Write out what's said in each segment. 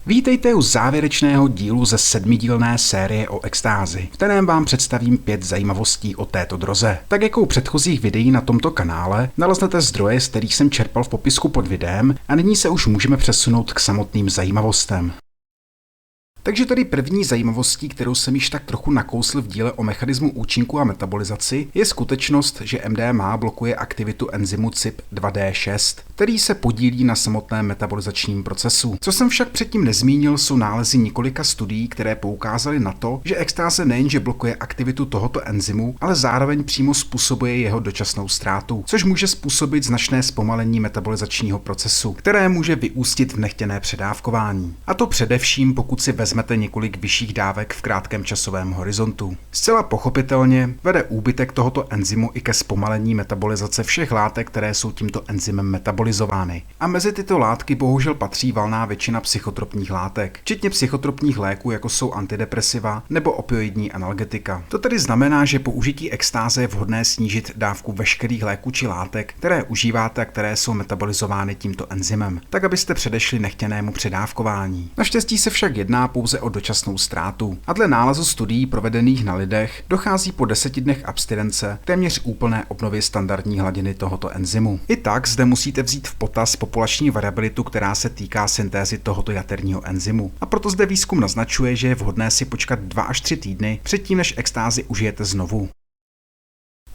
Vítejte u závěrečného dílu ze 7dílné série o extázi, v kterém vám představím 5 zajímavostí o této droze. Tak jako u předchozích videí na tomto kanále naleznete zdroje, z kterých jsem čerpal v popisku pod videem, a nyní se už můžeme přesunout k samotným zajímavostem. Takže tady první zajímavostí, kterou jsem již tak trochu nakousl v díle o mechanismu účinku a metabolizaci, je skutečnost, že MDMA blokuje aktivitu enzymu CYP2D6, který se podílí na samotném metabolizačním procesu. Co jsem však předtím nezmínil, jsou nálezy několika studií, které poukázaly na to, že extáze nejenže blokuje aktivitu tohoto enzymu, ale zároveň přímo způsobuje jeho dočasnou ztrátu, což může způsobit značné zpomalení metabolizačního procesu, které může vyústit v nechtěné předávkování. A to především, pokud si vezmete několik vyšších dávek v krátkém časovém horizontu. Zcela pochopitelně vede úbytek tohoto enzymu i ke zpomalení metabolizace všech látek, které jsou tímto enzymem metabolizovány. A mezi tyto látky bohužel patří valná většina psychotropních látek, včetně psychotropních léků, jako jsou antidepresiva nebo opioidní analgetika. To tedy znamená, že po užití extáze je vhodné snížit dávku veškerých léků či látek, které užíváte a které jsou metabolizovány tímto enzymem, tak abyste předešli nechtěnému předávkování. Naštěstí se však jedná pouze o dočasnou ztrátu. A dle nálezu studií provedených na lidech dochází po 10 dnech abstinence téměř úplné obnově standardní hladiny tohoto enzymu. I tak zde musíte vzít v potaz populační variabilitu, která se týká syntézy tohoto jaterního enzymu. A proto zde výzkum naznačuje, že je vhodné si počkat 2 až 3 týdny předtím, než extázi užijete znovu.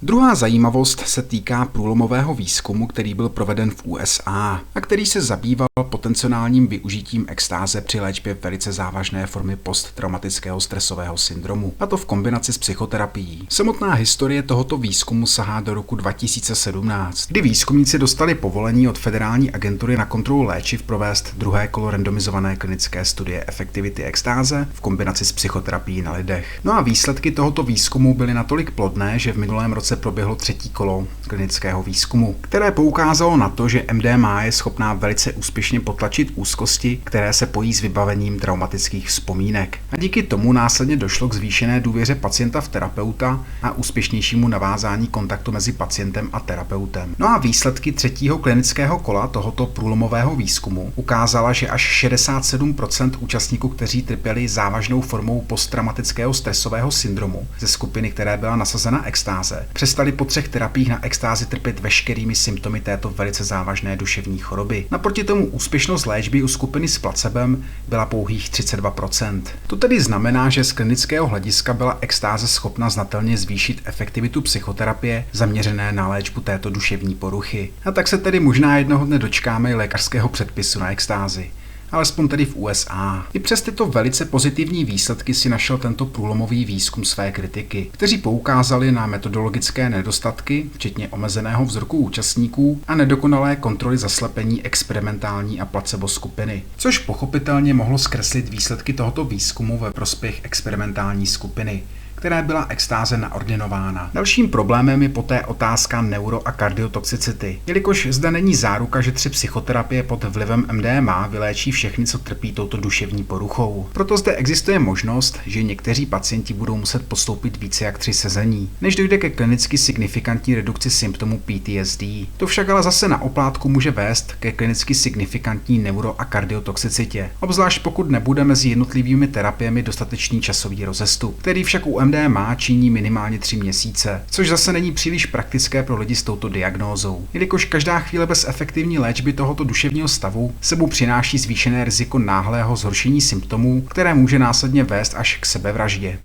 Druhá zajímavost se týká průlomového výzkumu, který byl proveden v USA a který se zabýval potenciálním využitím extáze při léčbě velice závažné formy posttraumatického stresového syndromu, a to v kombinaci s psychoterapií. Samotná historie tohoto výzkumu sahá do roku 2017, kdy výzkumníci dostali povolení od Federální agentury na kontrolu léčiv provést druhé kolo randomizované klinické studie efektivity extáze v kombinaci s psychoterapií na lidech. No a výsledky tohoto výzkumu byly natolik plodné, že v minulém roce proběhlo 3. kolo klinického výzkumu, které poukázalo na to, že MDMA je schopná velice úspěšně potlačit úzkosti, které se pojí s vybavením traumatických vzpomínek. A díky tomu následně došlo k zvýšené důvěře pacienta v terapeuta a úspěšnějšímu navázání kontaktu mezi pacientem a terapeutem. No a výsledky 3. klinického kola tohoto průlomového výzkumu ukázala, že až 67% účastníků, kteří trpěli závažnou formou posttraumatického stresového syndromu ze skupiny, které byla nasazena extáze, přestali po 3 terapiích na extázi trpět veškerými symptomy této velice závažné duševní choroby. Naproti tomu úspěšnost léčby u skupiny s placebem byla pouhých 32%. To tedy znamená, že z klinického hlediska byla extáze schopna znatelně zvýšit efektivitu psychoterapie zaměřené na léčbu této duševní poruchy. A tak se tedy možná jednoho dne dočkáme i lékařského předpisu na extázi. Alespoň tedy v USA. I přes tyto velice pozitivní výsledky si našel tento průlomový výzkum své kritiky, kteří poukázali na metodologické nedostatky, včetně omezeného vzorku účastníků a nedokonalé kontroly zaslepení experimentální a placebo skupiny, což pochopitelně mohlo zkreslit výsledky tohoto výzkumu ve prospěch experimentální skupiny, které byla extáze naordinována. Dalším problémem je poté otázka neuro- a kardiotoxicity, jelikož zde není záruka, že 3 psychoterapie pod vlivem MDMA vyléčí všechny, co trpí touto duševní poruchou. Proto zde existuje možnost, že někteří pacienti budou muset podstoupit více jak 3 sezení, než dojde ke klinicky signifikantní redukci symptomů PTSD. To však ale zase na oplátku může vést ke klinicky signifikantní neuro- a kardiotoxicitě, obzvlášť pokud nebude mezi jednotlivými terapiemi dostatečný časový rozestup, který však u MDMA činí minimálně 3 měsíce, což zase není příliš praktické pro lidi s touto diagnózou, jelikož každá chvíle bez efektivní léčby tohoto duševního stavu sebou přináší zvýšené riziko náhlého zhoršení symptomů, které může následně vést až k sebevraždě.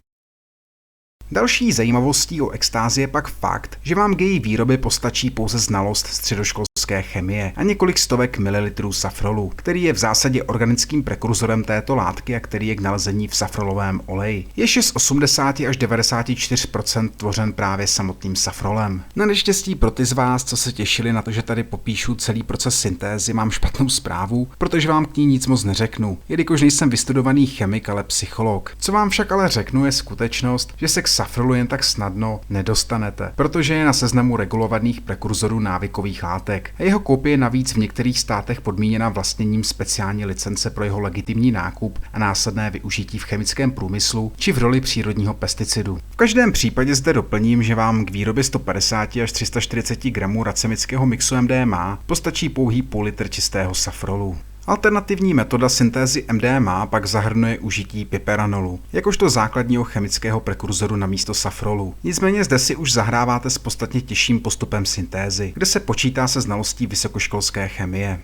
Další zajímavostí o extázi je pak fakt, že vám k její výrobě postačí pouze znalost středoškolské chemie a několik stovek mililitrů safrolu, který je v zásadě organickým prekurzorem této látky a který je k nalezení v safrolovém oleji. Je z 80 až 94% tvořen právě samotným safrolem. Na neštěstí pro ty z vás, co se těšili na to, že tady popíšu celý proces syntézy, mám špatnou zprávu, protože vám k ní nic moc neřeknu, jelikož nejsem vystudovaný chemik, ale psycholog. Co vám však ale řeknu, je skutečnost, že se k safrolu jen tak snadno nedostanete, protože je na seznamu regulovaných prekurzorů návykových látek. A jeho koupě je navíc v některých státech podmíněna vlastněním speciální licence pro jeho legitimní nákup a následné využití v chemickém průmyslu či v roli přírodního pesticidu. V každém případě zde doplním, že vám k výrobě 150 až 340 gramů racemického mixu MDMA postačí pouhý půl litr čistého safrolu. Alternativní metoda syntézy MDMA pak zahrnuje užití piperanolu, jakožto základního chemického prekurzoru na místo safrolu. Nicméně zde si už zahráváte s podstatně těžším postupem syntézy, kde se počítá se znalostí vysokoškolské chemie.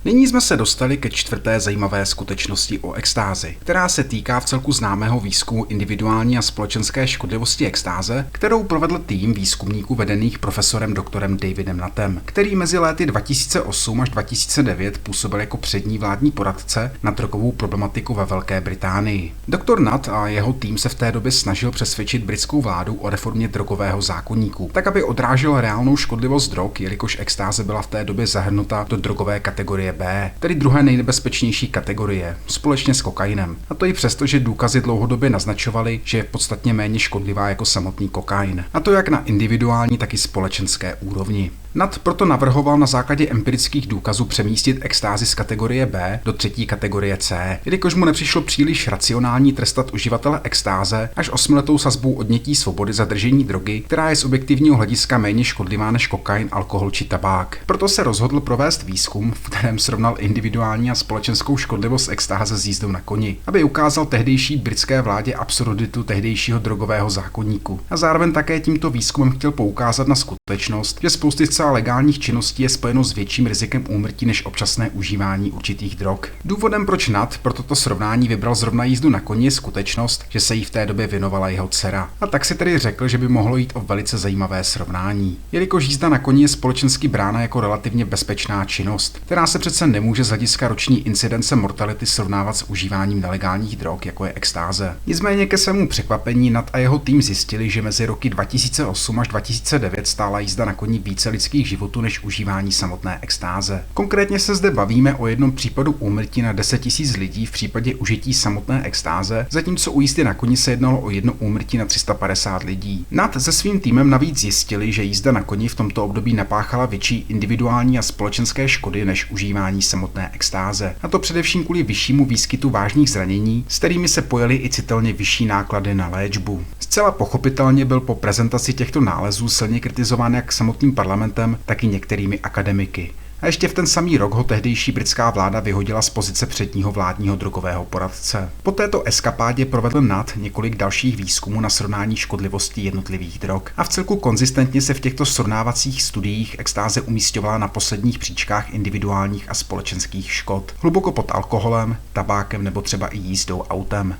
Nyní jsme se dostali ke čtvrté zajímavé skutečnosti o extázi, která se týká vcelku známého výzkumu individuální a společenské škodlivosti extáze, kterou provedl tým výzkumníků vedených profesorem doktorem Davidem Nuttem, který mezi léty 2008 až 2009 působil jako přední vládní poradce na drogovou problematiku ve Velké Británii. Doktor Nutt a jeho tým se v té době snažil přesvědčit britskou vládu o reformě drogového zákoníku, tak aby odrážel reálnou škodlivost drog, jelikož extáze byla v té době zahrnuta do drogové kategorie B, tedy druhé nejnebezpečnější kategorie, společně s kokainem. A to i přesto, že důkazy dlouhodobě naznačovaly, že je podstatně méně škodlivá jako samotný kokain. A to jak na individuální, tak i společenské úrovni. Nutt proto navrhoval na základě empirických důkazů přemístit extázi z kategorie B do třetí kategorie C, jelikož mu nepřišlo příliš racionální trestat uživatele extáze až 8letou sazbou odnětí svobody za držení drogy, která je z objektivního hlediska méně škodlivá než kokain, alkohol či tabák. Proto se rozhodl provést výzkum, v kterém srovnal individuální a společenskou škodlivost extáze s jízdou na koni, aby ukázal tehdejší britské vládě absurditu tehdejšího drogového zákoníku. A zároveň také tímto výzkumem chtěl poukázat na skutečnost, že spousty legálních činností je spojeno s větším rizikem úmrtí než občasné užívání určitých drog. Důvodem, proč Nutt pro toto srovnání vybral zrovna jízdu na koni, je skutečnost, že se jí v té době věnovala jeho dcera. A tak si tedy řekl, že by mohlo jít o velice zajímavé srovnání. Jelikož jízda na koni je společensky brána jako relativně bezpečná činnost, která se přece nemůže z hlediska roční incidence mortality srovnávat s užíváním nelegálních drog, jako je extáze. Nicméně ke svému překvapení Nutt a jeho tým zjistili, že mezi roky 2008 až 2009 stála jízda na koni více lidských životů než užívání samotné extáze. Konkrétně se zde bavíme o jednom případu úmrtí na 10 000 lidí v případě užití samotné extáze, zatímco u jízdy na koni se jednalo o jedno úmrtí na 350 lidí. Nutt se svým týmem navíc zjistili, že jízda na koni v tomto období napáchala větší individuální a společenské škody než užívání samotné extáze. A to především kvůli vyššímu výskytu vážných zranění, s kterými se pojily i citelně vyšší náklady na léčbu. Zcela pochopitelně byl po prezentaci těchto nálezů silně kritizován jak samotným parlamentem, tak i některými akademiky. A ještě v ten samý rok ho tehdejší britská vláda vyhodila z pozice předního vládního drogového poradce. Po této eskapádě provedl Nutt několik dalších výzkumů na srovnání škodlivosti jednotlivých drog a vcelku konzistentně se v těchto srovnávacích studiích extáze umísťovala na posledních příčkách individuálních a společenských škod, hluboko pod alkoholem, tabákem nebo třeba i jízdou autem.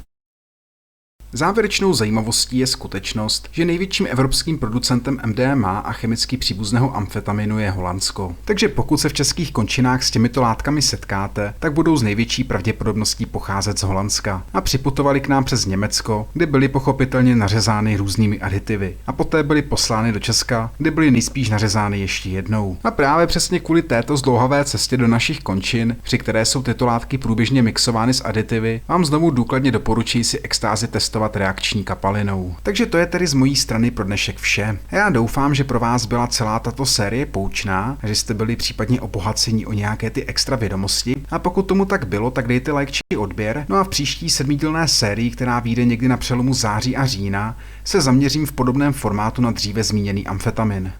Závěrečnou zajímavostí je skutečnost, že největším evropským producentem MDMA a chemicky příbuzného amfetaminu je Holandsko. Takže pokud se v českých končinách s těmito látkami setkáte, tak budou z největší pravděpodobností pocházet z Holandska a připutovali k nám přes Německo, kde byly pochopitelně nařezány různými aditivy a poté byly poslány do Česka, kde byly nejspíš nařezány ještě jednou. A právě přesně kvůli této zdlouhavé cestě do našich končin, při které jsou tyto látky průběžně mixovány s aditivy, vám znovu důkladně doporučuji si extázi testovat reakční kapalinou. Takže to je tedy z mojí strany pro dnešek vše. Já doufám, že pro vás byla celá tato série poučná, že jste byli případně obohaceni o nějaké ty extra vědomosti. A pokud tomu tak bylo, tak dejte like či odběr. No a v příští 7dílné sérii, která vyjde někdy na přelomu září a října, se zaměřím v podobném formátu na dříve zmíněný amfetamin.